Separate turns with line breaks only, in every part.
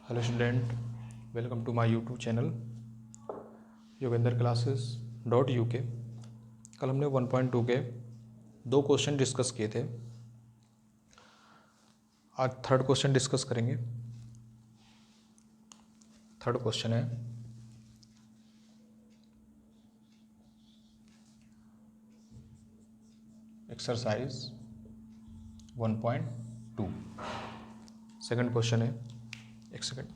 Hello student, welcome to my YouTube channel Yogendra classes .uk। कल हमने 1.2 के 2 क्वेश्चन डिस्कस किए थे। आज थर्ड क्वेश्चन डिस्कस करेंगे। थर्ड क्वेश्चन है एक्सरसाइज 1.2। सेकंड क्वेश्चन है, एक सेकंड,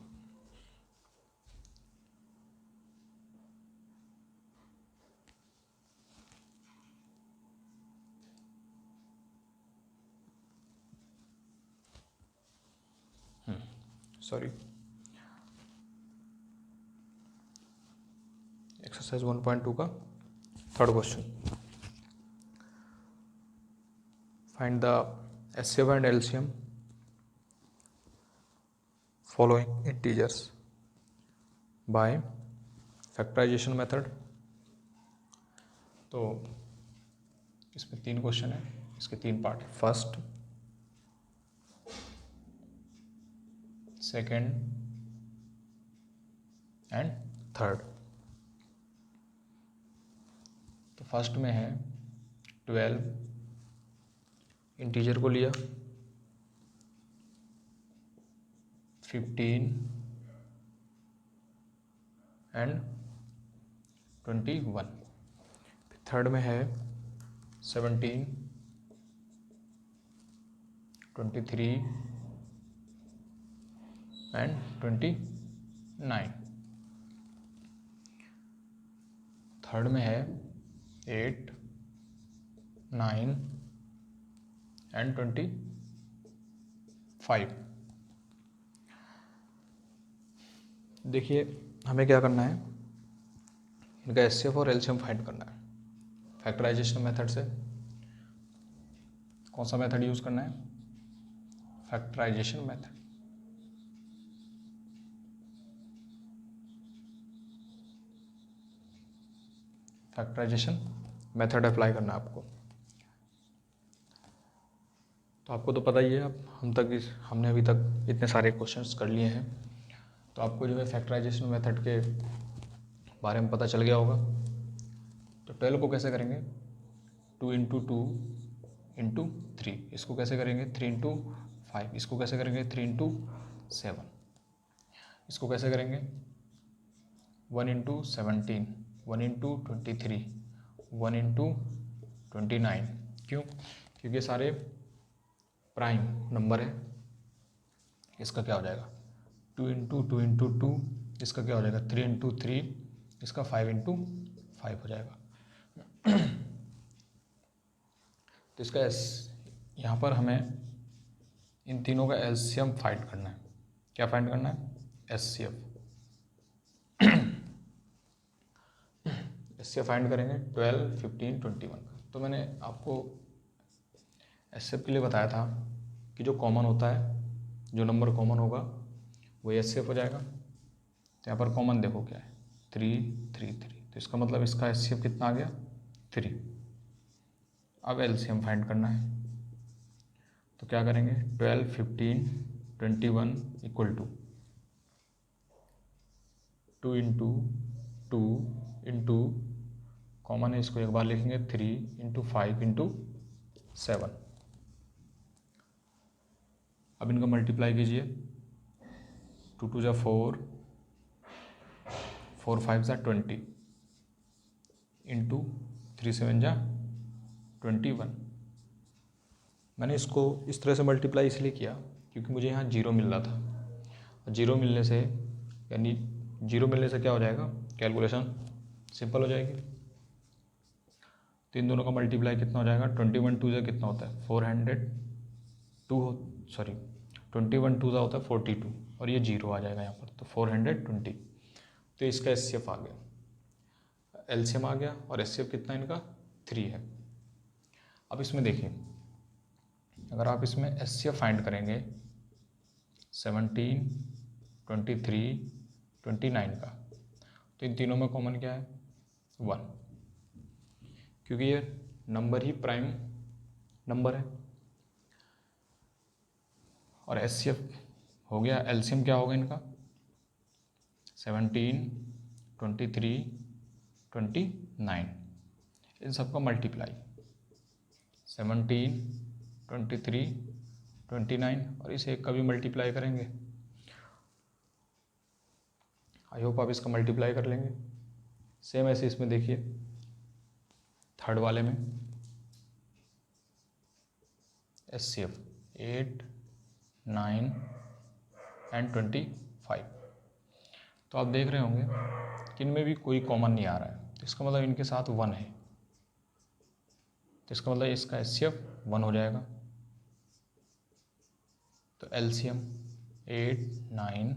सॉरी, एक्सरसाइज 1.2 का third question. Find the HCF and LCM following integers by factorization method. तो इसमें 3 क्वेश्चन है, इसके 3 पार्ट है। First, second and third. तो फर्स्ट में है 12, इंटीजर को लिया, 15 एंड 21। थर्ड में है 17, 23 एंड 29। थर्ड में है 8, 9 एंड 25। देखिए, हमें क्या करना है, इनका HCF और LCM फाइंड करना है फैक्टराइजेशन मेथड से। कौन सा मेथड यूज करना है? Factorization method. Factorization method apply करना है आपको। तो आपको तो पता ही है, हमने अभी तक इतने सारे क्वेश्चंस कर लिए हैं, तो आपको जो है फैक्टराइजेशन मेथड के बारे में पता चल गया होगा। तो 12 को कैसे करेंगे? 2 × 2 × 3। इसको कैसे करेंगे? 3 × 5। इसको कैसे करेंगे? 3 × 7। इसको कैसे करेंगे? 1 × 17, 1 × 23, 1 × 29। क्यों? क्योंकि सारे प्राइम नंबर है। इसका क्या हो जाएगा? 2 × 2 × 2। इसका क्या हो जाएगा? 3 × 3। इसका 5 × 5 हो जाएगा। तो इसका यहाँ पर हमें इन तीनों का LCM फाइंड करना है। क्या फाइंड करना है? HCF। HCF फाइंड करेंगे 12, 15, 21 का। तो मैंने आपको HCF के लिए बताया था कि जो कॉमन होता है, जो नंबर कॉमन होगा वही HCF हो जाएगा। तो यहाँ पर कॉमन देखो क्या है, 3, 3, 3। तो इसका मतलब इसका HCF कितना आ गया? 3। अब LCM फाइंड करना है। तो क्या करेंगे? 12, 15, 21 इक्वल टू 2 × 2 × कॉमन है, इसको एक बार लिखेंगे, 3 × 5 × 7। अब इनका मल्टीप्लाई कीजिए। 2 × 2 = 4, 4 × 5 = 20 × 3 × 7 = 21। मैंने इसको इस तरह से मल्टीप्लाई इसलिए किया क्योंकि मुझे यहाँ 0 मिल रहा था, और 0 मिलने से, यानी 0 मिलने से क्या हो जाएगा? कैलकुलेशन सिंपल हो जाएगी। तो इन दोनों का मल्टीप्लाई कितना हो जाएगा? 21 2 से कितना होता है? 21 2 होता है 42, और ये 0 आ जाएगा यहाँ पर, तो 420। तो इसका HCF आ गया, LCM आ गया, और HCF कितना इनका? 3 है। अब इसमें देखिए, अगर आप इसमें HCF फाइंड करेंगे 17, 23, 29 का, तो इन तीनों में कॉमन क्या है? 1, क्योंकि ये नंबर ही प्राइम नंबर है। और HCF हो गया, LCM क्या होगा इनका? 17, 23, 29, इन सब का मल्टीप्लाई 17, 23, 29 और इस एक का भी मल्टीप्लाई करेंगे। आई होप आप इसका मल्टीप्लाई कर लेंगे। सेम ऐसे इसमें देखिए थर्ड वाले में HCF 8, 9 एंड 25। तो आप देख रहे होंगे कि इनमें भी कोई कॉमन नहीं आ रहा है, तो इसका मतलब इनके साथ 1 है, तो इसका मतलब इसका HCF 1 हो जाएगा। तो LCM 8, 9,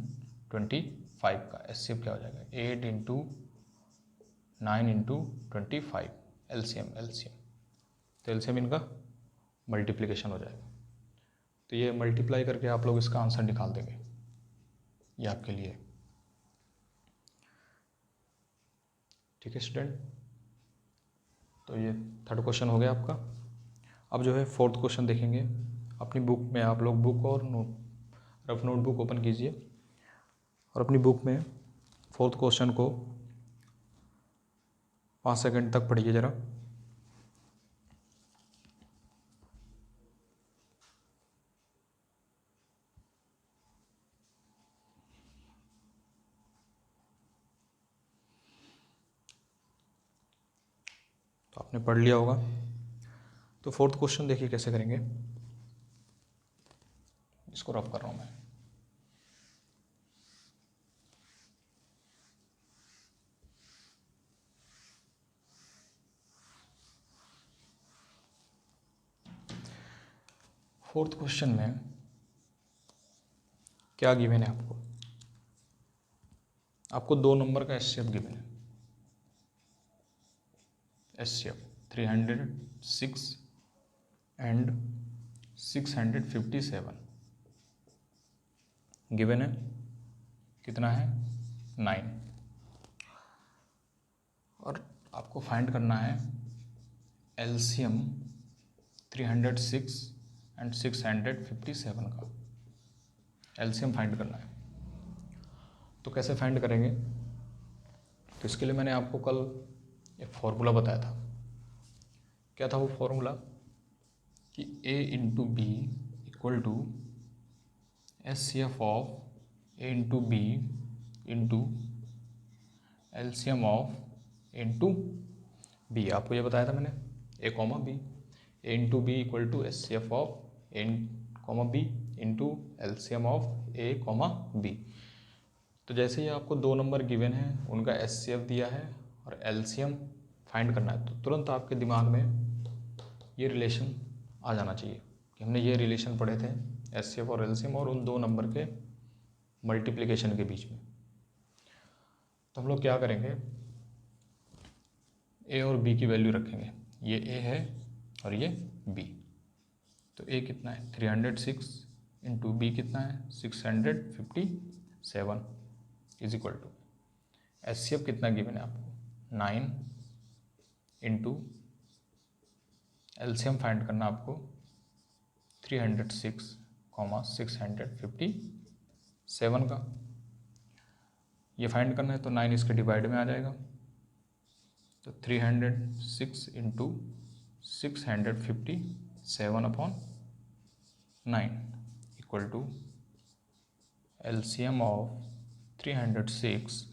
25 का HCF क्या हो जाएगा 8 इंटू 9 इंटू 25 LCM। तो LCM इनका मल्टीप्लिकेशन हो जाएगा। तो ये मल्टीप्लाई करके आप लोग इसका आंसर निकाल देंगे, ये आपके लिए। ठीक है स्टूडेंट, तो ये थर्ड क्वेश्चन हो गया आपका। अब जो है फोर्थ क्वेश्चन देखेंगे। अपनी बुक में आप लोग बुक और रफ नोटबुक ओपन कीजिए और अपनी बुक में फोर्थ क्वेश्चन को 5 सेकंड तक पढ़िए ज़रा। तो आपने पढ़ लिया होगा। तो फोर्थ क्वेश्चन देखिए कैसे करेंगे, इसको रफ कर रहा हूँ मैं। फोर्थ क्वेश्चन में क्या गिवन है आपको 2 नंबर का HCF गिवन है। HCF 306 एंड 657 गिवन है। कितना है 9, और आपको फाइंड करना है LCM 306 एंड 657 का LCM फाइंड करना है। तो कैसे फाइंड करेंगे, तो इसके लिए मैंने आपको कल एक फॉर्मूला बताया था। क्या था वो फॉर्मूला कि A into B equal to HCF of A into B into LCM of A into B. आपको ये बताया था मैंने A comma B, A into B equal to HCF of A comma B into LCM of A comma B. तो जैसे ही आपको 2 number given है, उनका HCF दिया है और LCM फाइंड करना है, तो तुरंत आपके दिमाग में ये रिलेशन आ जाना चाहिए कि हमने ये रिलेशन पढ़े थे HCF और LCM और उन 2 नंबर के मल्टीप्लिकेशन के बीच में। तो हम लोग क्या करेंगे, A और B की वैल्यू रखेंगे। ये A है और ये B। तो A कितना है 306 इंटू B कितना है 657 इज इक्वल टू HCF कितना गिवन है आपको 9 इंटू LCM फाइंड करना आपको 306, 657 का ये फाइंड करना है। तो 9 इसके डिवाइड में आ जाएगा, तो 306 into 657 upon 9 equal to LCM of 306,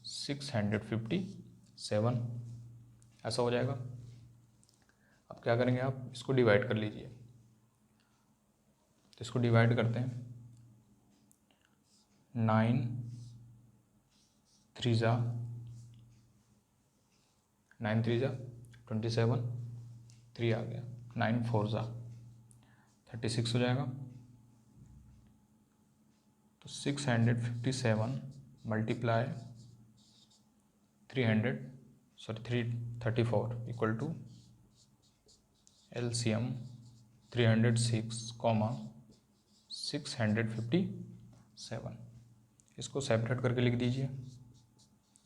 657 ऐसा हो जाएगा। अब क्या करेंगे, आप इसको डिवाइड कर लीजिए। तो इसको डिवाइड करते हैं, 9 3 जा 9 3 जा 27, 3 आ गया, 9 4 जा 36 हो जाएगा। तो 657 मल्टीप्लाई 334 इक्वल टू LCM 306, 657। इसको सेपरेट करके लिख दीजिए।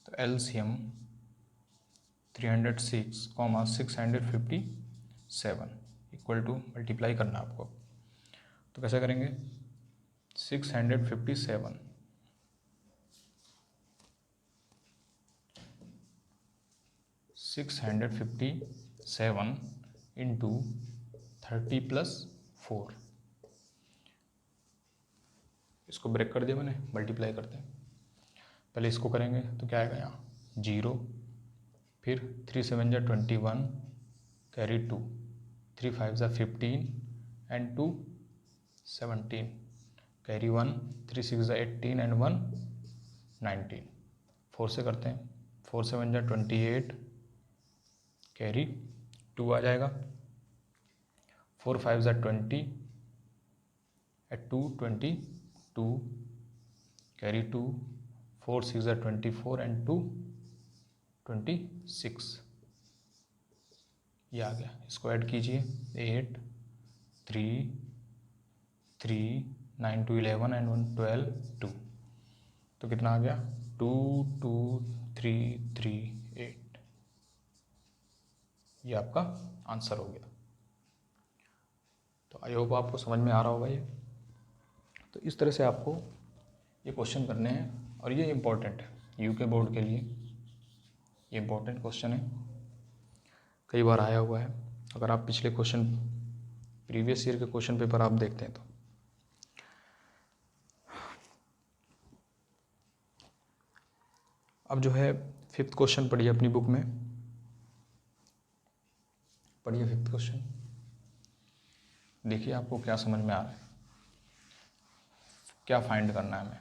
तो LCM 306, 657 इक्वल टू मल्टीप्लाई करना आपको। तो कैसे करेंगे, 657 657 इंटू 30 + 4, इसको ब्रेक कर दिया मैंने, मल्टीप्लाई करते हैं। पहले इसको करेंगे तो क्या आएगा यहाँ 0, फिर 3 7 जा 21, कैरी 2, 3 5 जा 15 एंड 2 17, कैरी 1, 3 6 जा 18 एंड 1 19। 4 से करते हैं, 4 7 जा 28, कैरी 2 आ जाएगा, 4 5 जा 20 एट 2 22, कैरी 2, 4 6 जा 24 एंड 2 26, ये आ गया। इसको ऐड कीजिए, 8 3 3 9 2 11 एंड 1 12 2, तो कितना आ गया 2 2 3 3 8, ये आपका आंसर हो गया। तो आई होप आपको समझ में आ रहा होगा ये। तो इस तरह से आपको ये क्वेश्चन करने हैं और ये इम्पोर्टेंट है यूके बोर्ड के लिए, ये इम्पोर्टेंट क्वेश्चन है, कई बार आया हुआ है। अगर आप पिछले क्वेश्चन प्रीवियस ईयर के क्वेश्चन पेपर आप देखते हैं तो। अब जो है 5th क्वेश्चन पढ़िए अपनी बुक में, पढ़िए 5th क्वेश्चन, देखिए आपको क्या समझ में आ रहा है, क्या फाइंड करना है हमें।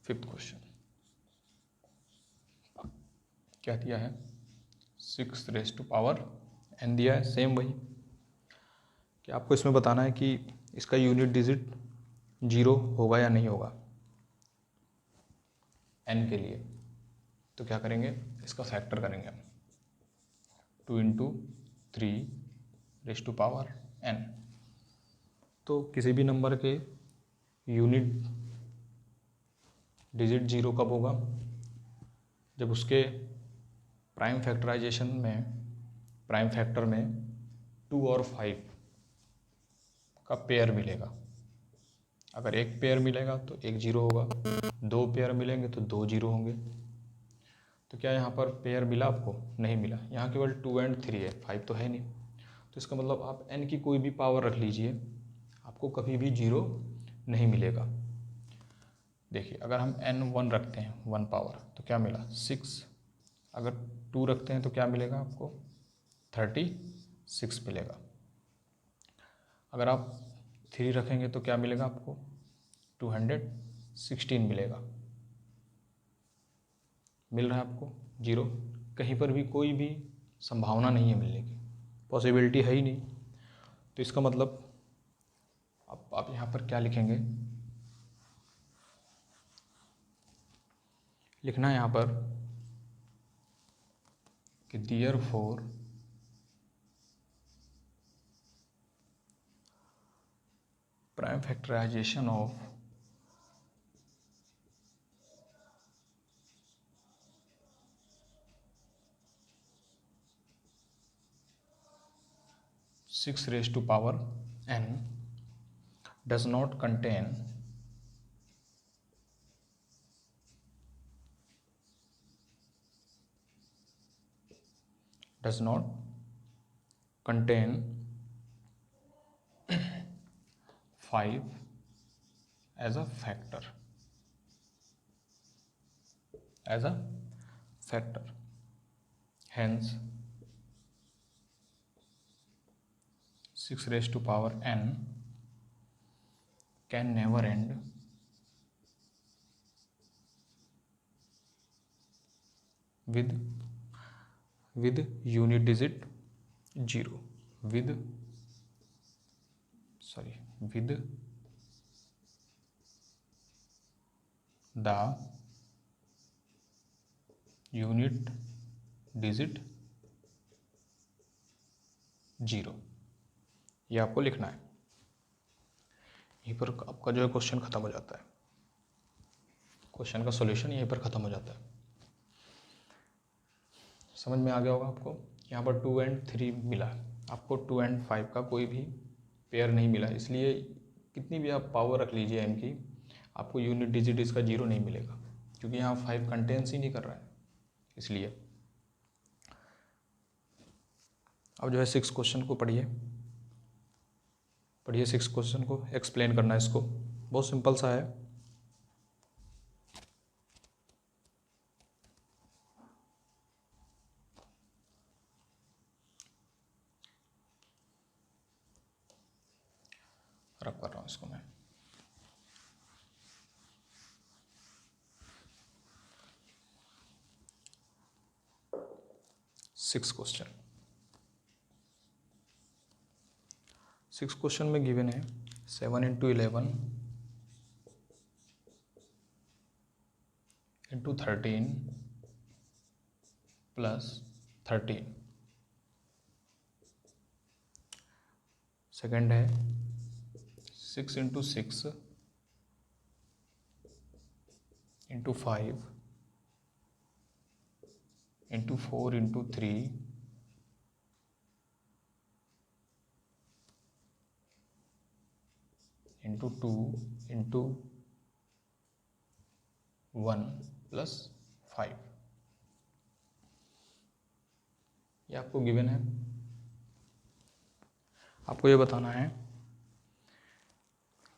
फिफ्थ क्वेश्चन क्या दिया है, 6n दिया है, सेम वही कि आपको इसमें बताना है कि इसका यूनिट डिजिट 0 होगा या नहीं होगा n के लिए। तो क्या करेंगे, इसका फैक्टर करेंगे हम, 2 × 3n। तो किसी भी नंबर के यूनिट डिजिट 0 कब होगा, जब उसके प्राइम फैक्टराइजेशन में, प्राइम फैक्टर में 2 और 5 का पेयर मिलेगा। अगर एक पेयर मिलेगा तो 1 0 होगा, 2 पेयर मिलेंगे तो 2 0 होंगे। तो क्या यहाँ पर पेयर मिला आपको, नहीं मिला, यहाँ केवल 2 और 3 है, 5 तो है नहीं। तो इसका मतलब आप n की कोई भी पावर रख लीजिए, आपको कभी भी 0 नहीं मिलेगा। देखिए अगर हम n1 रखते हैं 1 पावर तो क्या मिला 6, अगर 2 रखते हैं तो क्या मिलेगा आपको 36 मिलेगा। अगर आप 3 रखेंगे तो क्या मिलेगा आपको 216 मिलेगा। मिल रहा है आपको 0, कहीं पर भी कोई भी संभावना नहीं है मिलने की, पॉसिबिलिटी है ही नहीं। तो इसका मतलब आप यहाँ पर क्या लिखेंगे, लिखना है यहाँ पर कि therefore prime factorization of (6n) does not contain does not contain 5 as a factor, hence 6n can never end with unit digit 0, with the unit digit 0, ये आपको लिखना है। यहीं पर आपका जो है क्वेश्चन ख़त्म हो जाता है, क्वेश्चन का सॉल्यूशन यहीं पर ख़त्म हो जाता है। समझ में आ गया होगा आपको। यहाँ पर 2 और 3 मिला है, आपको 2 और 5 का कोई भी पेयर नहीं मिला, इसलिए कितनी भी आप पावर रख लीजिए m की, आपको यूनिट डिजिट इसका 0 नहीं मिलेगा, क्योंकि यहाँ 5 कंटेंस ही नहीं कर रहा है, इसलिए। अब जो है 6 क्वेश्चन को पढ़िए 6 क्वेश्चन को एक्सप्लेन करना है इसको, बहुत सिंपल सा है। रब कर रहा हूँ इसको मैं। सिक्स क्वेश्चन में गिवन है 7 × 11 × 13 + 13। सेकंड है 6 × 6 × 5 × 4 × 3 × 2 × 1 + 5। ये आपको गिवन है। आपको ये बताना है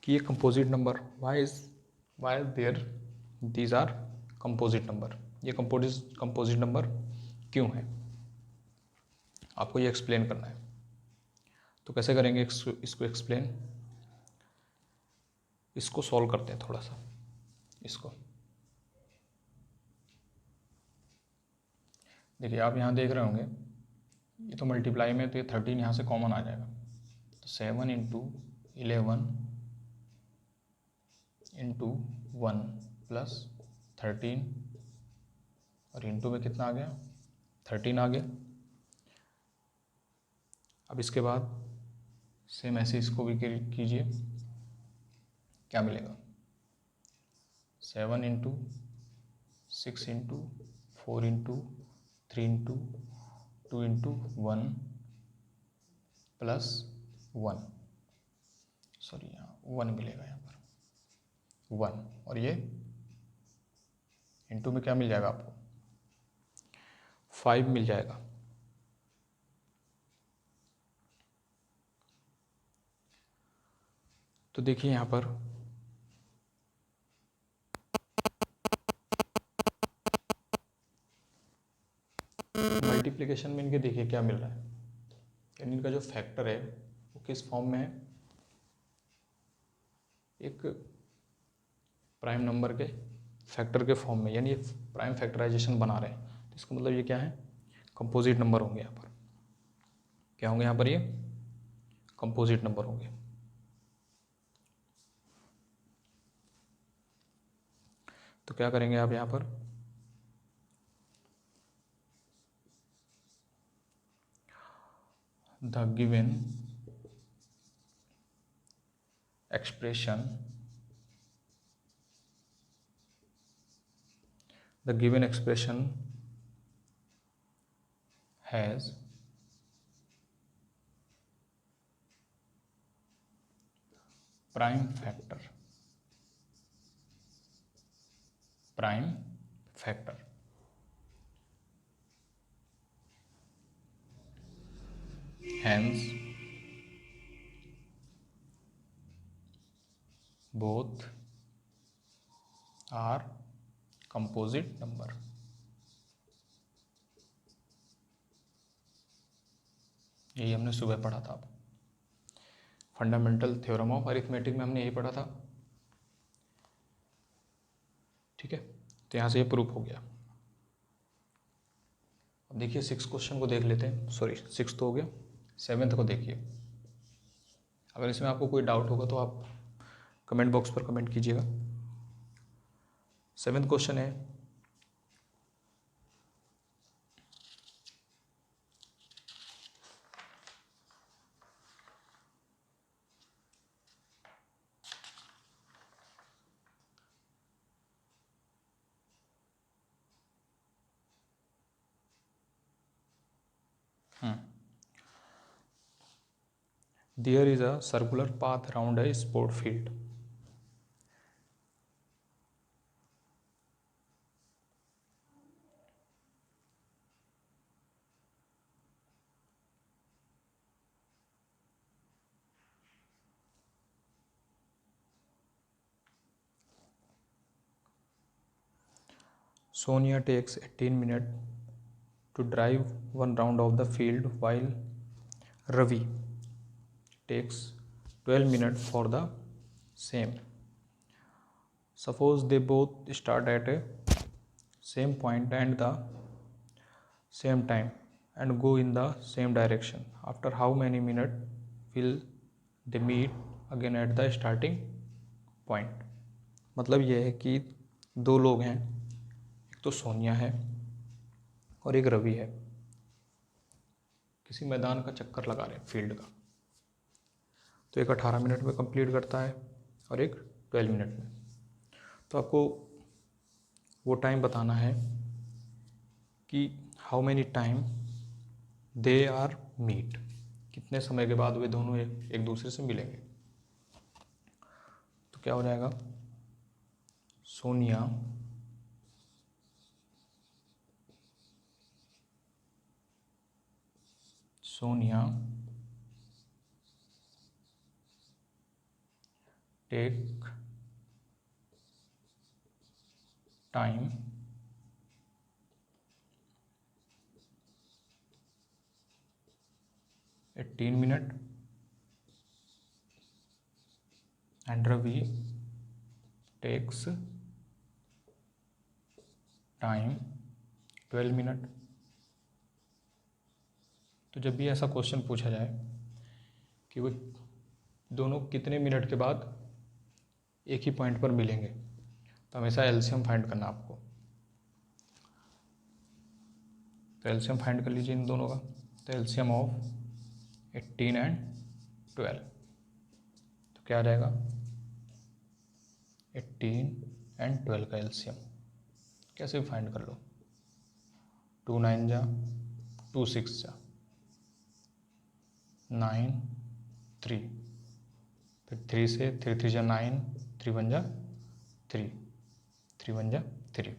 कि ये composite number why there these are composite number, ये कंपोजिट नंबर क्यों है, आपको ये एक्सप्लेन करना है। तो कैसे करेंगे इसको एक्सप्लेन, इसको सॉल्व करते हैं थोड़ा सा। इसको देखिए, आप यहाँ देख रहे होंगे, ये तो मल्टीप्लाई में, तो ये 13 यहाँ से कॉमन आ जाएगा, तो 7 × 11 × 1 + 13, और इंटू में कितना आ गया, 13 आ गया। अब इसके बाद सेम ऐसे इसको भी कीजिए, क्या मिलेगा, 7 × 6 × 4 × 3 × 2 × 1 + 1, सॉरी यहाँ 1 मिलेगा, यहाँ पर 1, और ये इंटू में क्या मिल जाएगा आपको, 5 मिल जाएगा। तो देखिए यहाँ पर मल्टीप्लिकेशन में इनके देखिए क्या मिल रहा है, यानी इनका जो फैक्टर है वो किस फॉर्म में है, एक प्राइम नंबर के फैक्टर के फॉर्म में, यानी ये प्राइम फैक्टराइजेशन बना रहे हैं। तो इसका मतलब ये क्या है, कंपोजिट नंबर होंगे। यहाँ पर क्या होंगे, यहाँ पर ये कंपोजिट नंबर होंगे। तो क्या करेंगे आप यहाँ पर, the given expression has prime factor, hence both are composite number। यही हमने सुबह पढ़ा था, फंडामेंटल थ्योरम ऑफ अरिथमेटिक में हमने यही पढ़ा था, ठीक है। तो यहाँ से ये प्रूफ हो गया। अब देखिए 6 क्वेश्चन को देख लेते हैं, सॉरी 6 तो हो गया, 7th को देखिए। अगर इसमें आपको कोई डाउट होगा तो आप कमेंट बॉक्स पर कमेंट कीजिएगा। 7th क्वेश्चन है, There is a circular path around a sport field. Sonia takes 18 minutes to drive one round of the field while Ravi takes 12 minutes for the same. Suppose they both start at a same point and the same time and go in the same direction. After how many minutes will they meet again at the starting point? मतलब ये है कि दो लोग हैं, एक तो सोनिया है और एक रवि है, किसी मैदान का चक्कर लगा रहे हैं फील्ड का। तो एक 18 मिनट में कंप्लीट करता है और एक 12 मिनट में। तो आपको वो टाइम बताना है कि how many time they are meet, कितने समय के बाद वे दोनों एक दूसरे से मिलेंगे। तो क्या हो जाएगा, Sonia take time 18 minutes and Ravi takes time 12 minutes। तो जब भी ऐसा क्वेश्चन पूछा जाए कि वो दोनों कितने मिनट के बाद एक ही पॉइंट पर मिलेंगे, तो हमेशा एलसीएम फाइंड करना आपको। तो एलसीएम फाइंड कर लीजिए इन दोनों का। तो एलसीएम ऑफ 18 एंड 12, तो क्या आ जाएगा, 18 एंड 12 का एलसीएम कैसे फाइंड कर लो। 2 9 जा, 2 6 जा, 9 3, फिर 3 से 3 3 जा 9, 3 1 जा 3, 3 1 जा 3।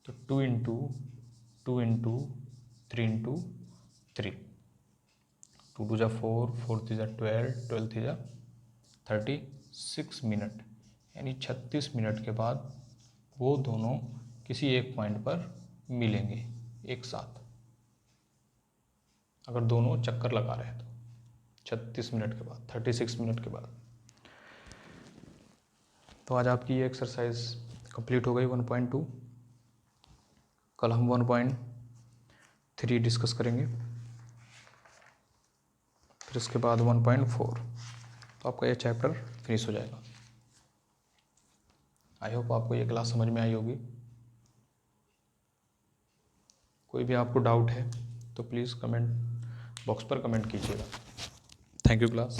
तो 2 इंटू 2 इंटू 3 इंटू 3, 2 2 जा 4, 4 3 जा 12, 12 3 जा 36 मिनट, यानी 36 मिनट के बाद वो दोनों किसी एक पॉइंट पर मिलेंगे एक साथ, अगर दोनों चक्कर लगा रहे हैं तो 36 मिनट के बाद, 36 मिनट के बाद। तो आज आपकी ये एक्सरसाइज कंप्लीट हो गई 1.2। कल हम 1.3 डिस्कस करेंगे, फिर इसके बाद 1.4। तो आपका ये चैप्टर फिनिश हो जाएगा। आई होप आपको ये क्लास समझ में आई होगी। कोई भी आपको डाउट है तो प्लीज़ कमेंट बॉक्स पर कमेंट कीजिएगा। Thank you class.